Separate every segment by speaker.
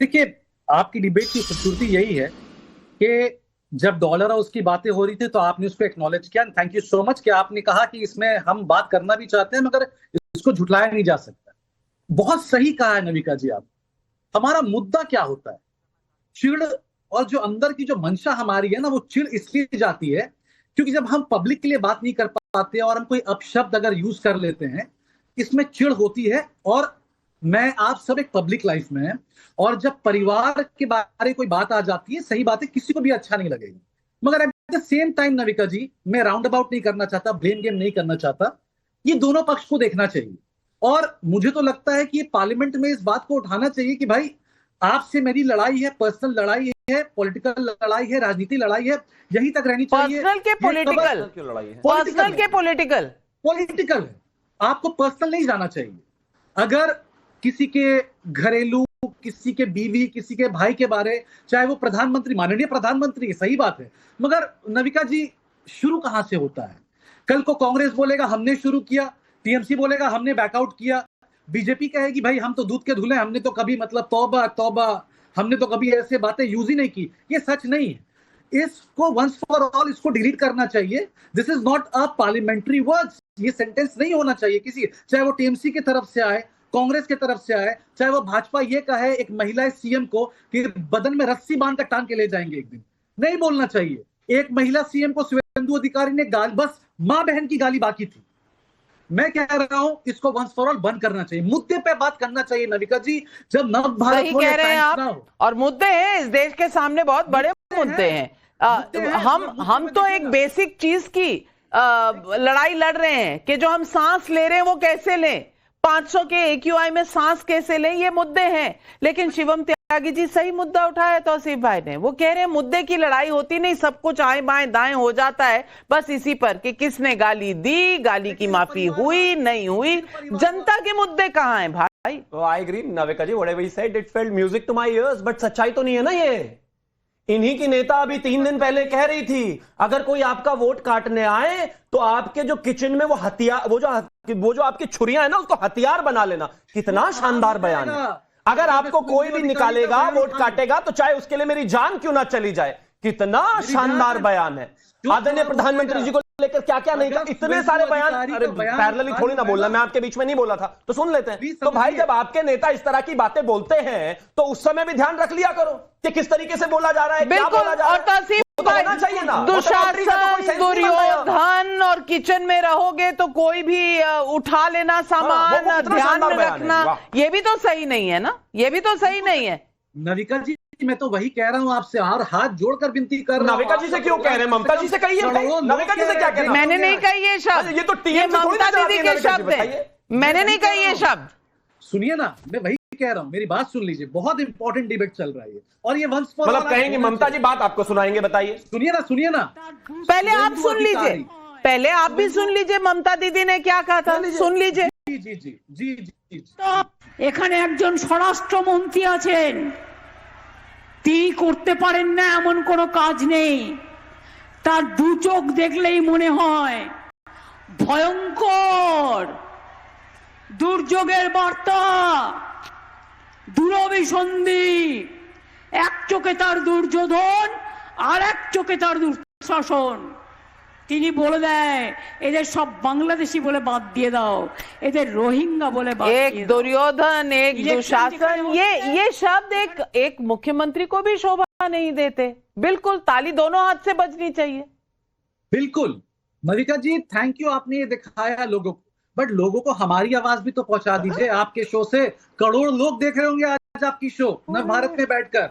Speaker 1: देखिए, आपकी डिबेट की खूबसूरती यही है कि जब डॉलर और उसकी बातें हो रही थी तो आपने उसको एक्नॉलेज किया। थैंक यू सो मच कि आपने कहा कि इसमें हम बात करना भी चाहते हैं मगर इसको झुटलाया नहीं जा सकता। बहुत सही कहा है नविका जी आप। हमारा मुद्दा क्या होता है? चिढ़ और जो अंदर की जो मंशा हमारी है ना, वो चिढ़ इसलिए जाती है क्योंकि जब हम पब्लिक के लिए बात नहीं कर पाते और हम कोई अपशब्द अगर यूज कर लेते हैं, इसमें चिढ़ होती है। और मैं आप सब एक पब्लिक लाइफ में है और जब परिवार के बारे कोई बात आ जाती है, सही बात है, किसी को भी अच्छा नहीं लगेगा। मगर at the same time Navika ji, मैं राउंड अबाउट नहीं करना चाहता, ब्लेम गेम नहीं करना चाहता। ये दोनों पक्ष को देखना चाहिए और मुझे तो लगता है कि ये पार्लियामेंट में इस बात को उठाना चाहिए कि भाई आपसे मेरी लड़ाई है, पर्सनल लड़ाई है, पॉलिटिकल लड़ाई है, राजनीति लड़ाई है, यही तक रहनी चाहिए।
Speaker 2: पर्सनल के पॉलिटिकल, पर्सनल के पॉलिटिकल,
Speaker 1: पॉलिटिकल है, आपको पर्सनल नहीं जाना चाहिए। अगर किसी के घरेलू, किसी के बीवी, किसी के भाई के बारे, चाहे वो प्रधानमंत्री, माननीय प्रधानमंत्री, सही बात है, मगर नविका जी शुरू कहां से होता है? कल को कांग्रेस बोलेगा हमने शुरू किया, टीएमसी बोलेगा हमने बैकआउट किया, बीजेपी कहेगी भाई हम तो दूध के धुले, हमने तो कभी मतलब तौबा तौबा, हमने तो कभी ऐसे बातें यूज ही नहीं की। ये सच नहीं है। इसको वंस फॉर ऑल इसको डिलीट करना चाहिए। This is not a parliamentary words. ये सेंटेंस नहीं होना चाहिए किसी, चाहे वो टीएमसी की तरफ से आए, कांग्रेस की तरफ से आए, चाहे वो भाजपा ये कहे एक महिला सीएम को कि बदन में रस्सी बांधकर टांग के ले जाएंगे एक दिन, नहीं बोलना चाहिए। एक महिला सीएम को शुभेंदु अधिकारी ने गाल, बस मां बहन की गाली बाकी थी। मैं कह रहा हूं इसको वंस फॉर ऑल बंद करना चाहिए, मुद्दे पे बात करना चाहिए नविका जी। जब नव भारत
Speaker 2: सही कह रहे हैं आप, और मुद्दे हैं इस देश के सामने, बहुत बड़े मुद्दे हैं। हम तो एक बेसिक चीज की लड़ाई लड़ रहे हैं कि जो हम सांस ले रहे हैं वो कैसे लें, 500 के AQI में सांस कैसे लें, ये मुद्दे हैं। लेकिन शिवम त्यागी जी सही मुद्दा उठाया तौसीफ भाई ने। वो कह रहे हैं मुद्दे की लड़ाई होती नहीं, सब कुछ आए बाएं दाएं हो जाता है बस इसी पर कि किसने गाली दी, गाली की माफी हुई नहीं हुई। जनता के मुद्दे कहां हैं भाई?
Speaker 3: I agree Navika ji, whatever he said it felt music to my ears, but सच्चाई तो नहीं है ना ये। इन्हीं की नेता अभी 3 दिन पहले कह रही थी अगर कोई आपका वोट काटने आए तो आपके जो किचन में वो हथियार, वो जो आपकी छुरियां है ना, उसको हथियार बना लेना। कितना शानदार बयान है। अगर आपको कोई भी निकालेगा, वोट काटेगा, तो चाहे उसके लिए मेरी जान क्यों ना चली जाए। कितना शानदार बयान है। आदरणीय प्रधानमंत्री जी को लेकर क्या क्या नहीं कहा, इतने सारे बयान। अरे पैरेलली थोड़ी ना बोलना, मैं आपके बीच में नहीं बोला था, तो सुन लेते हैं। तो भाई जब आपके नेता इस तरह की बातें बोलते हैं तो उस समय भी ध्यान रख लिया करो कि किस तरीके से बोला जा रहा है, क्या बोला जा रहा है।
Speaker 2: और तौसीफ भाई,
Speaker 3: चाहिए ना,
Speaker 2: दुशासन, दुर्योधन और किचन में रहोगे तो कोई भी उठा लेना सामान, ध्यान में रखना, ये भी तो सही नहीं है ना, ये भी तो सही नहीं है।
Speaker 1: नविका जी मैं तो वही कह रहा हूं आपसे, और हाथ जोड़कर विनती कर रहा हूं।
Speaker 3: नविका जी से क्यों कह रहे हैं? ममता जी से कहिए। नविका जी से क्या कह रहे हैं?
Speaker 2: मैंने नहीं कही ये शब्द,
Speaker 3: ये तो टीएम
Speaker 2: ममता दीदी के शब्द है, मैंने नहीं कही ये शब्द।
Speaker 1: सुनिए ना, मैं वही कह रहा हूं, मेरी बात सुन लीजिए, बहुत इंपॉर्टेंट डिबेट चल रहा है और ये वंस फॉर
Speaker 3: मतलब कहेंगे ममता जी बात आपको सुनाएंगे, बताइए।
Speaker 1: सुनिए ना,
Speaker 2: पहले आप सुन लीजिए, पहले आप भी सुन लीजिए ममता दीदी ने क्या कहा था, सुन लीजिए।
Speaker 1: जी।
Speaker 4: এখানে একজন স্বরাষ্ট্রমন্ত্রী আছেন, তিনি করতে পারেন না এমন কোনো কাজ নেই। তার দু চোখ দেখলেই মনে হয় ভয়ঙ্কর দুর্যোগের বার্তা, দুরভিসন্ধি। এক চোখে তার দুর্যোধন আর এক চোখে তার দুঃশাসন। তিনি বলে দেয় এদের সব বাংলাদেশি বলে বাদ দিয়ে দাও, এদের রোহিঙ্গা বলে বাদ দিয়ে
Speaker 2: एक दुर्योधन, एक दुशासन, ये शब्द एक मुख्यमंत्री को भी शोभा नहीं देते। बिल्कुल, ताली दोनों हाथ से बजनी चाहिए।
Speaker 1: बिल्कुल नविका जी, थैंक यू, आपने ये दिखाया लोगों को, बट लोगों को हमारी आवाज भी तो पहुंचा दीजिए। आपके शो से करोड़ लोग देख रहे होंगे आज आपकी शो नव भारत में बैठकर।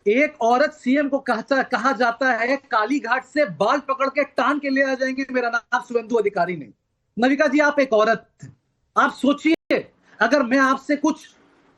Speaker 1: एक औरत सीएम को कहा जाता है काली घाट से बाल पकड़ के टांग के ले आ जाएंगे, मेरा नाम शुभेंदु अधिकारी नहीं। नविका जी आप एक औरत, आप सोचिए अगर मैं आपसे कुछ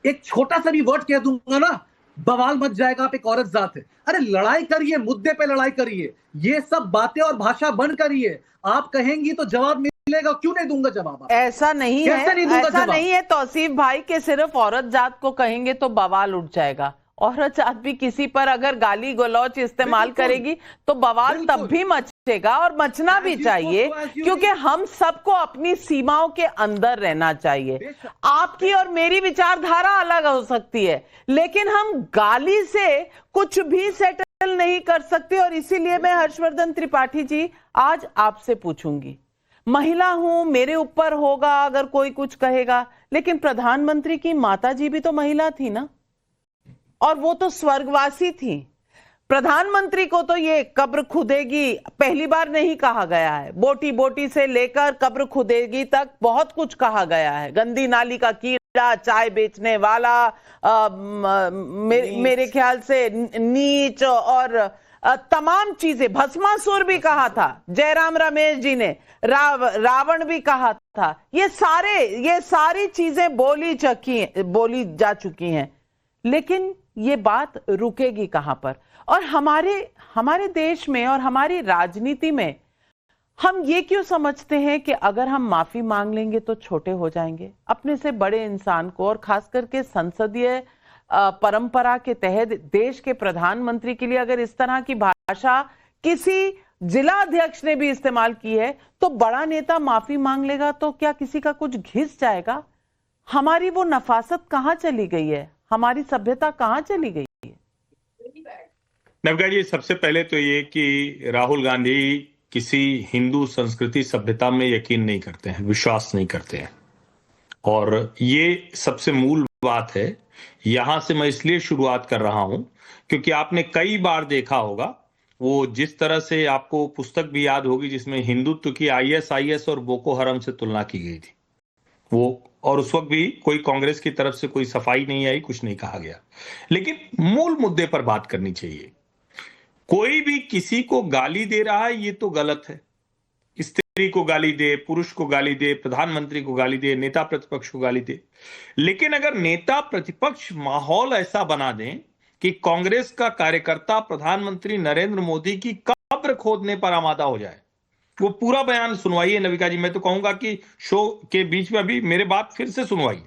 Speaker 1: एक छोटा सा भी वर्ड कह दूंगा ना, बवाल मच जाएगा। आप एक औरत जात है, अरे लड़ाई करिए, मुद्दे पे लड़ाई करिए, ये सब बातें और भाषा बंद करिए। आप कहेंगी तो जवाब मिलेगा, क्यों नहीं दूंगा जवाब?
Speaker 2: ऐसा नहीं है, ऐसा नहीं है तौसीफ भाई के सिर्फ औरत जात को कहेंगे तो बवाल उठ जाएगा। औरत जात भी किसी पर अगर गाली गलौच इस्तेमाल करेगी तो बवाल तब भी मच मचेगा और मचना भी चाहिए, क्योंकि हम सबको अपनी सीमाओं के अंदर रहना चाहिए। आपकी और मेरी विचारधारा अलग हो सकती है, लेकिन हम गाली से कुछ भी सेटल नहीं कर सकते। और इसीलिए मैं हर्षवर्धन त्रिपाठी जी आज आपसे पूछूंगी, महिला हूं, मेरे ऊपर होगा अगर कोई कुछ कहेगा, लेकिन प्रधानमंत्री की माता जी भी तो महिला थी ना, और वो तो स्वर्गवासी थी। प्रधानमंत्री को तो ये कब्र खुदेगी पहली बार नहीं कहा गया है, बोटी बोटी से लेकर कब्र खुदेगी तक बहुत कुछ कहा गया है। गंदी नाली का कीड़ा, चाय बेचने वाला, मेरे ख्याल से नीच और तमाम चीजें, भस्मासुर भी कहा था जयराम रमेश जी ने, रावण भी कहा था। ये सारी चीजें बोली जा चुकी हैं, लेकिन ये बात रुकेगी कहां पर? और हमारे देश में और हमारी राजनीति में हम ये क्यों समझते हैं कि अगर हम माफी मांग लेंगे तो छोटे हो जाएंगे? अपने से बड़े इंसान को, और खास करके संसदीय परंपरा के तहत देश के प्रधानमंत्री के लिए अगर इस तरह की भाषा किसी जिला अध्यक्ष ने भी इस्तेमाल की है, तो बड़ा नेता माफी मांग लेगा तो क्या किसी का कुछ घिस जाएगा? हमारी वो नफासत कहां चली गई है? हमारी सभ्यता कहां चली गई है?
Speaker 5: नवका जी, सबसे पहले तो ये कि राहुल गांधी किसी हिंदू संस्कृति सभ्यता में यकीन नहीं करते हैं, विश्वास नहीं करते हैं, और ये सबसे मूल बात है। यहां से मैं इसलिए शुरुआत कर रहा हूं क्योंकि आपने कई बार देखा होगा, वो जिस तरह से आपको पुस्तक भी याद होगी जिसमें हिंदुत्व की ISIS और बोको हरम से तुलना की गई थी, वो, और उस वक्त भी कोई कांग्रेस की तरफ से कोई सफाई नहीं आई, कुछ नहीं कहा गया। लेकिन मूल मुद्दे पर बात करनी चाहिए। कोई भी किसी को गाली दे रहा है ये तो गलत है। स्त्री को गाली दे, पुरुष को गाली दे, प्रधानमंत्री को गाली दे, नेता प्रतिपक्ष को गाली दे, लेकिन अगर नेता प्रतिपक्ष माहौल ऐसा बना दें कि कांग्रेस का कार्यकर्ता प्रधानमंत्री नरेंद्र मोदी की कब्र खोदने पर आमादा हो जाए, वो पूरा बयान सुनवाइए नविका जी। मैं तो कहूंगा कि शो के बीच में अभी मेरे बात फिर से सुनवाइए।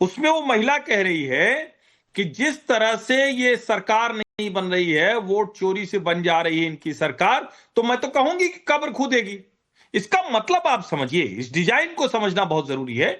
Speaker 5: उसमें वो महिला कह रही है कि जिस तरह से ये सरकार नहीं बन रही है, वोट चोरी से बन जा रही है इनकी सरकार, तो मैं तो कहूंगी कि कब्र खुदेगी। इसका मतलब आप समझिए, इस डिजाइन को समझना बहुत जरूरी है।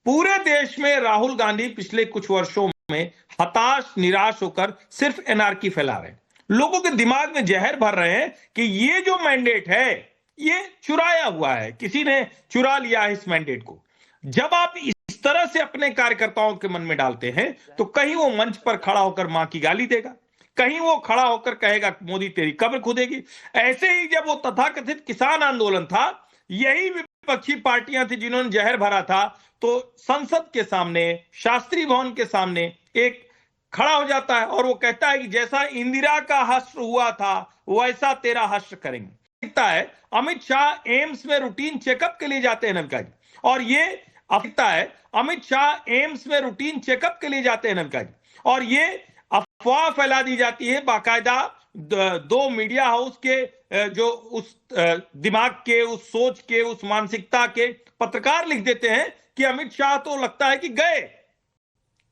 Speaker 5: पूरे देश में राहुल गांधी पिछले कुछ वर्षों में हताश, निराश होकर सिर्फ एनार्की फैला रहे हैं, लोगों के दिमाग में जहर भर रहे हैं कि ये जो मैंडेट है ये चुराया हुआ है, किसी ने चुरा लिया है इस मैंडेट को। जब आप इस तरह से अपने कार्यकर्ताओं के मन में डालते हैं तो कहीं वो मंच पर खड़ा होकर मां की गाली देगा, कहीं वो खड़ा होकर कहेगा मोदी तेरी कब्र खुदेगी। ऐसे ही जब वो तथाकथित किसान आंदोलन था, यही विपक्षी पार्टियां थी जिन्होंने जहर भरा था, तो संसद के सामने, शास्त्री भवन के सामने एक खड़ा हो जाता है और वो कहता है कि जैसा इंदिरा का हश्र हुआ था वैसा तेरा हश्र करेंगे। दिखता है अमित शाह एम्स में रूटीन चेकअप के लिए जाते हैं नविका जी, और ये दिखता है अमित शाह एम्स में रूटीन चेकअप के लिए जाते हैं नविका जी, और ये अफवाह फैला दी जाती है। बाकायदा दो मीडिया हाउस के जो उस दिमाग के, उस सोच के, उस मानसिकता के पत्रकार लिख देते हैं कि अमित शाह तो लगता है कि गए।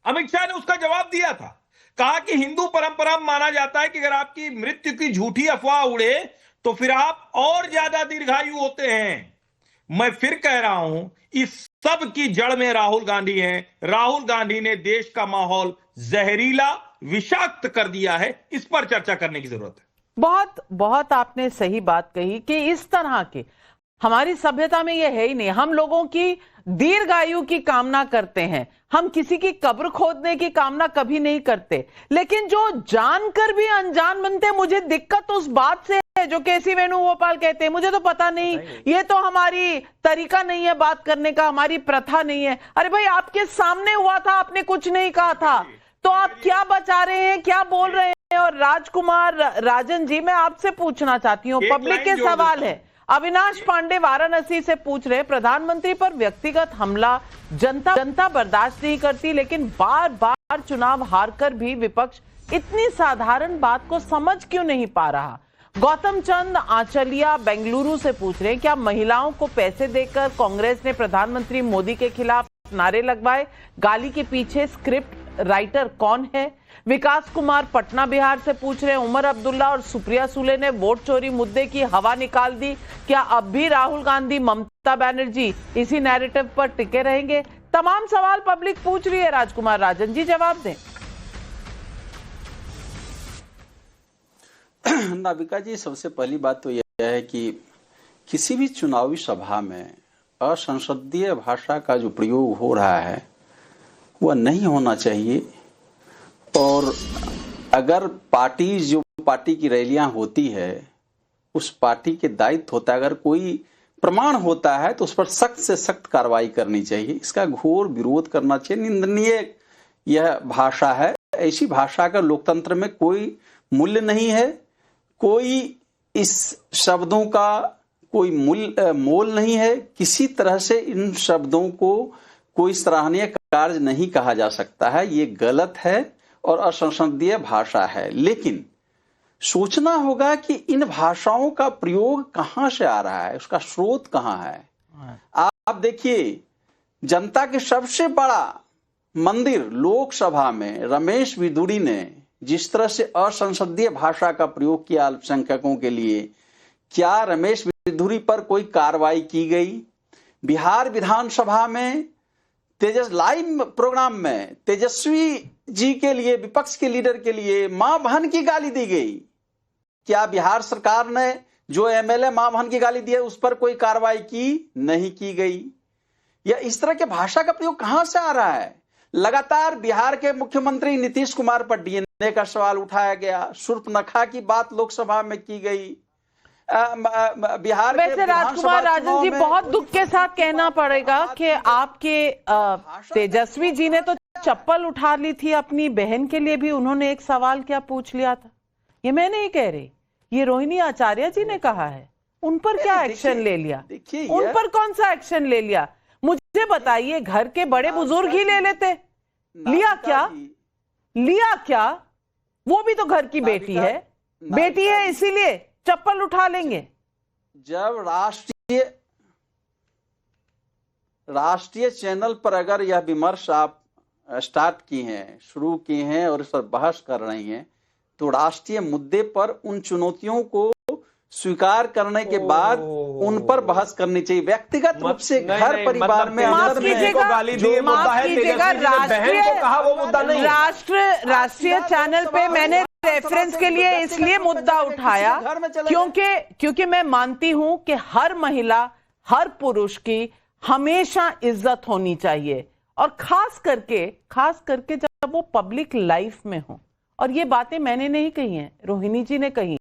Speaker 5: अमित शाह ने उसका जवाब दिया था, कहा कि हिंदू परंपरा में माना जाता है कि अगर आपकी मृत्यु की झूठी अफवाह उड़े तो फिर आप और ज्यादा दीर्घायु होते हैं। मैं फिर कह रहा हूं, इस सब की जड़ में राहुल गांधी हैं। राहुल गांधी ने देश का माहौल जहरीला, विषाक्त कर दिया है। इस पर चर्चा करने की जरूरत है।
Speaker 2: बहुत बहुत आपने सही बात कही कि इस तरह के हमारी सभ्यता में यह है ही नहीं। हम लोगों की दीर्घायु की कामना करते हैं, हम किसी की कब्र खोदने की कामना कभी नहीं करते, लेकिन जो जानकर भी अनजान बनते हैं, मुझे दिक्कत उस बात से है जो केसी वेणुगोपाल कहते हैं मुझे तो पता नहीं, ये तो हमारी तरीका नहीं है बात करने का, हमारी प्रथा नहीं है। अरे भाई, आपके सामने हुआ था, आपने कुछ नहीं कहा था, तो आप क्या बचा रहे हैं, क्या बोल रहे हैं? और राजकुमार राजन जी, मैं आपसे पूछना चाहती हूँ, पब्लिक के सवाल है। अविनाश पांडे वाराणसी से पूछ रहे, प्रधानमंत्री पर व्यक्तिगत हमला जनता बर्दाश्त नहीं करती, लेकिन बार बार चुनाव हारकर भी विपक्ष इतनी साधारण बात को समझ क्यों नहीं पा रहा? गौतम चंद आंचलिया बेंगलुरु से पूछ रहे हैं, क्या महिलाओं को पैसे देकर कांग्रेस ने प्रधानमंत्री मोदी के खिलाफ नारे लगवाए? गाली के पीछे स्क्रिप्ट राइटर कौन है? विकास कुमार पटना बिहार से पूछ रहे हैं, उमर अब्दुल्ला और सुप्रिया सुले ने वोट चोरी मुद्दे की हवा निकाल दी, क्या अब भी राहुल गांधी, ममता बनर्जी इसी नैरेटिव पर टिके रहेंगे? तमाम सवाल पब्लिक पूछ रही है। राजकुमार राजन जी जवाब दें।
Speaker 6: नाविका जी, सबसे पहली बात तो यह है कि किसी भी चुनावी सभा में असंसदीय भाषा का जो प्रयोग हो रहा है वह नहीं होना चाहिए। और अगर पार्टी की रैलियां होती है, उस पार्टी के दायित्व होता है, अगर कोई प्रमाण होता है तो उस पर सख्त से सख्त कार्रवाई करनी चाहिए। इसका घोर विरोध करना चाहिए। निंदनीय यह भाषा है। ऐसी भाषा का लोकतंत्र में कोई मूल्य नहीं है। कोई इस शब्दों का कोई मोल नहीं है। किसी तरह से इन शब्दों को कोई सराहनीय कार्य नहीं कहा जा सकता है। ये गलत है और असंसदीय भाषा है। लेकिन सोचना होगा कि इन भाषाओं का प्रयोग कहां से आ रहा है, उसका स्रोत कहां है। आप देखिए, जनता के सबसे बड़ा मंदिर लोकसभा में रमेश बिधूड़ी ने जिस तरह से असंसदीय भाषा का प्रयोग किया अल्पसंख्यकों के लिए, क्या रमेश बिधूड़ी पर कोई कार्रवाई की गई? बिहार विधानसभा में लाइव प्रोग्राम में तेजस्वी जी के लिए, विपक्ष के लीडर के लिए मां बहन की गाली दी गई। क्या बिहार सरकार ने जो एमएलए मां बहन की गाली दी है उस पर कोई कार्रवाई की? नहीं की गई। या इस तरह के भाषा का प्रयोग कहां से आ रहा है? लगातार बिहार के मुख्यमंत्री नीतीश कुमार पर डीएनए का सवाल उठाया गया। शूर्पणखा की बात लोकसभा में की गई। बिहार
Speaker 2: वैसे राजकुमार राजन जी, बहुत दुख के साथ कहना पड़ेगा कि आपके तेजस्वी जी ने तो चप्पल उठा ली थी अपनी बहन के लिए भी। उन्होंने एक सवाल क्या पूछ लिया था, ये मैं नहीं कह रही, ये रोहिणी आचार्य जी ने कहा है। उन पर क्या एक्शन ले लिया? उन पर कौन सा एक्शन ले लिया मुझे बताइए। घर के बड़े बुजुर्ग ही ले लेते। लिया क्या? लिया क्या? वो भी तो घर की बेटी है। बेटी है इसीलिए चप्पल उठा लेंगे।
Speaker 6: जब राष्ट्रीय चैनल पर अगर यह विमर्श आप स्टार्ट की हैं, शुरू की हैं और इस पर बहस कर रही हैं, तो राष्ट्रीय मुद्दे पर उन चुनौतियों को स्वीकार करने के बाद उन पर बहस करनी चाहिए। व्यक्तिगत रूप से घर परिवार में
Speaker 2: राष्ट्रीय चैनल पे मैंने रेफरेंस के लिए इसलिए मुद्दा उठाया क्योंकि मैं मानती हूं कि हर महिला, हर पुरुष की हमेशा इज्जत होनी चाहिए, और खास करके जब वो पब्लिक लाइफ में हो। और ये बातें मैंने नहीं कही हैं, रोहिणी जी ने कही।